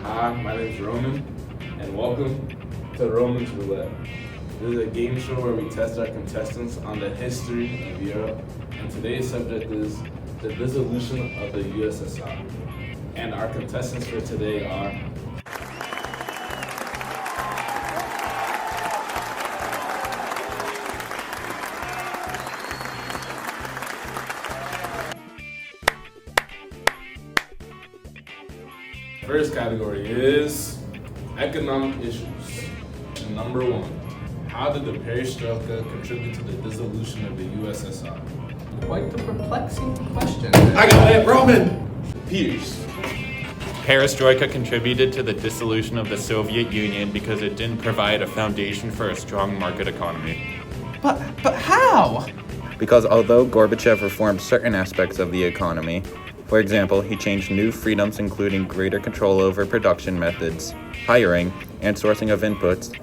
Hi, my name is Romen, and welcome to Romen's Roulette. This is a game show where we test our contestants on the history of Europe, and today's subject is the dissolution of the USSR. And our contestants for today are first category is economic issues. Number 1, how did the perestroika contribute to the dissolution of the USSR? Quite the perplexing question. I got it, Roman! Pierce. Perestroika contributed to the dissolution of the Soviet Union because it didn't provide a foundation for a strong market economy. But how? Because although Gorbachev reformed certain aspects of the economy, for example, he changed new freedoms including greater control over production methods, hiring, and sourcing of inputs,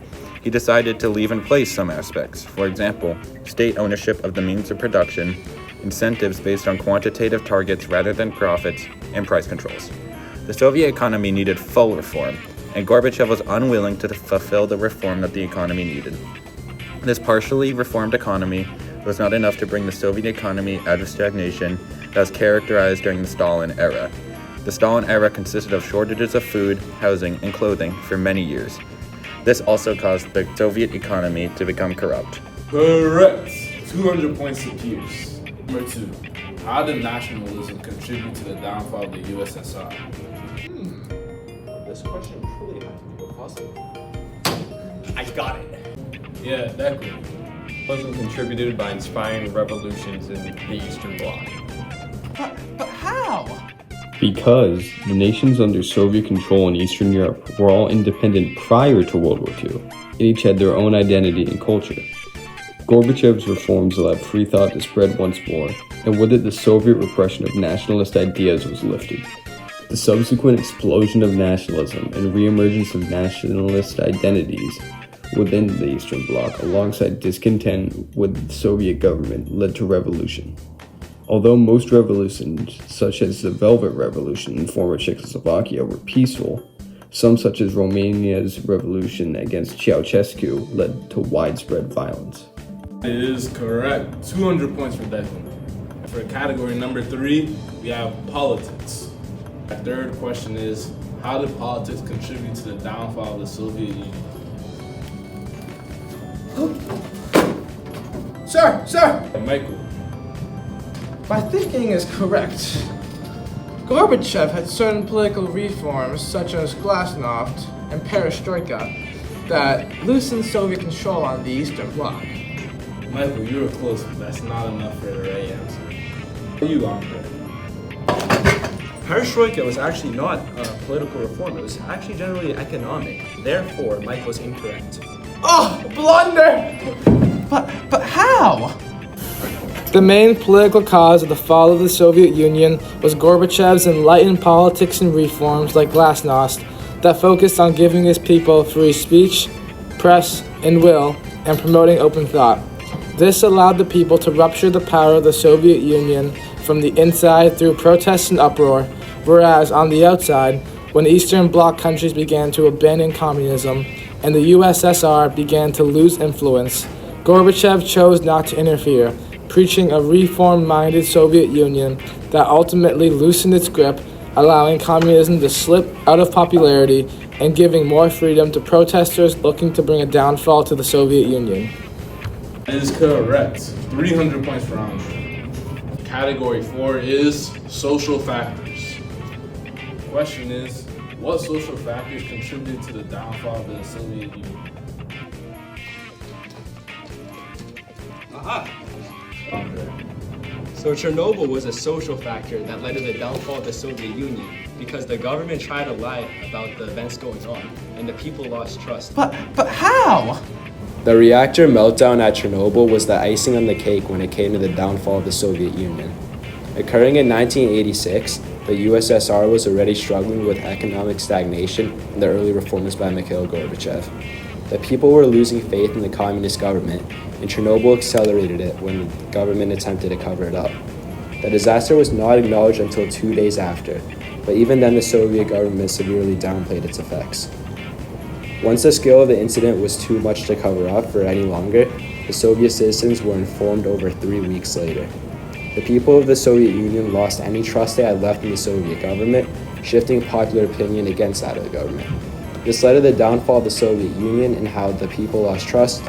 he decided to leave in place some aspects, for example, state ownership of the means of production, incentives based on quantitative targets rather than profits, and price controls. The Soviet economy needed full reform, and Gorbachev was unwilling to fulfill the reform that the economy needed. This partially reformed economy was not enough to bring the Soviet economy out of stagnation that was characterized during the Stalin era. The Stalin era consisted of shortages of food, housing, and clothing for many years. This also caused the Soviet economy to become corrupt. Correct. 200 points to Pierce. Number 2, how did nationalism contribute to the downfall of the USSR? This question truly had to be a puzzle. I got it. Yeah, Declan. Nationalism contributed by inspiring revolutions in the Eastern Bloc. But how? Because the nations under Soviet control in Eastern Europe were all independent prior to World War II, and each had their own identity and culture. Gorbachev's reforms allowed free thought to spread once more, and with it the Soviet repression of nationalist ideas was lifted. The subsequent explosion of nationalism and reemergence of nationalist identities within the Eastern Bloc, alongside discontent with the Soviet government, led to revolution. Although most revolutions, such as the Velvet Revolution in former Czechoslovakia, were peaceful, some such as Romania's revolution against Ceausescu led to widespread violence. It is correct. 200 points for Declan. For category number 3, we have politics. Our third question is, how did politics contribute to the downfall of the Soviet Union? Sir! Michael. My thinking is correct. Gorbachev had certain political reforms, such as glasnost and perestroika, that loosened Soviet control on the Eastern Bloc. Michael, you were close, but that's not enough for the right answer. What are you on for? Perestroika was actually not a political reform, it was actually generally economic. Therefore, Mike was incorrect. Oh, blunder! But how? The main political cause of the fall of the Soviet Union was Gorbachev's enlightened politics and reforms like glasnost that focused on giving his people free speech, press, and will, and promoting open thought. This allowed the people to rupture the power of the Soviet Union from the inside through protests and uproar, whereas on the outside, when Eastern Bloc countries began to abandon communism and the USSR began to lose influence, Gorbachev chose not to interfere, preaching a reform-minded Soviet Union that ultimately loosened its grip, allowing communism to slip out of popularity and giving more freedom to protesters looking to bring a downfall to the Soviet Union. That is correct. 300 points for Andre. Category 4 is social factors. The question is, what social factors contributed to the downfall of the Soviet Union? Andre. So Chernobyl was a social factor that led to the downfall of the Soviet Union because the government tried to lie about the events going on and the people lost trust. But how? The reactor meltdown at Chernobyl was the icing on the cake when it came to the downfall of the Soviet Union. Occurring in 1986, the USSR was already struggling with economic stagnation and the early reforms by Mikhail Gorbachev. The people were losing faith in the communist government, and Chernobyl accelerated it when the government attempted to cover it up. The disaster was not acknowledged until 2 days after, but even then the Soviet government severely downplayed its effects. Once the scale of the incident was too much to cover up for any longer, the Soviet citizens were informed over 3 weeks later. The people of the Soviet Union lost any trust they had left in the Soviet government, shifting popular opinion against that of the government. This led to the downfall of the Soviet Union and how the people lost trust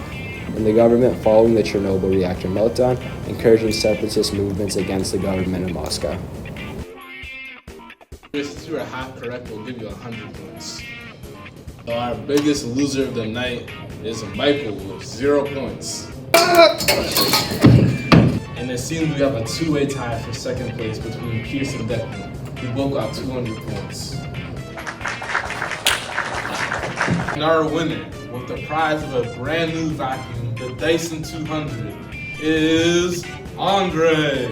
in the government following the Chernobyl reactor meltdown, encouraging separatist movements against the government in Moscow. Since you were half correct, we'll give you 100 points. So our biggest loser of the night is Michael with 0 points. And it seems we have a two-way tie for second place between Pierce and Declan. We both got 200 points. And our winner, with the prize of a brand new vacuum, the Dyson 200, is Andre.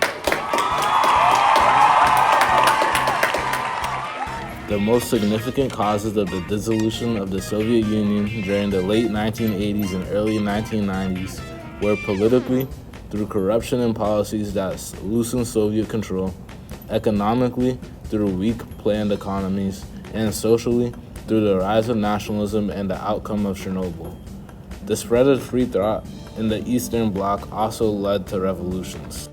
The most significant causes of the dissolution of the Soviet Union during the late 1980s and early 1990s were politically, through corruption and policies that loosened Soviet control, economically, through weak planned economies, and socially, through the rise of nationalism and the outcome of Chernobyl. The spread of free thought in the Eastern Bloc also led to revolutions.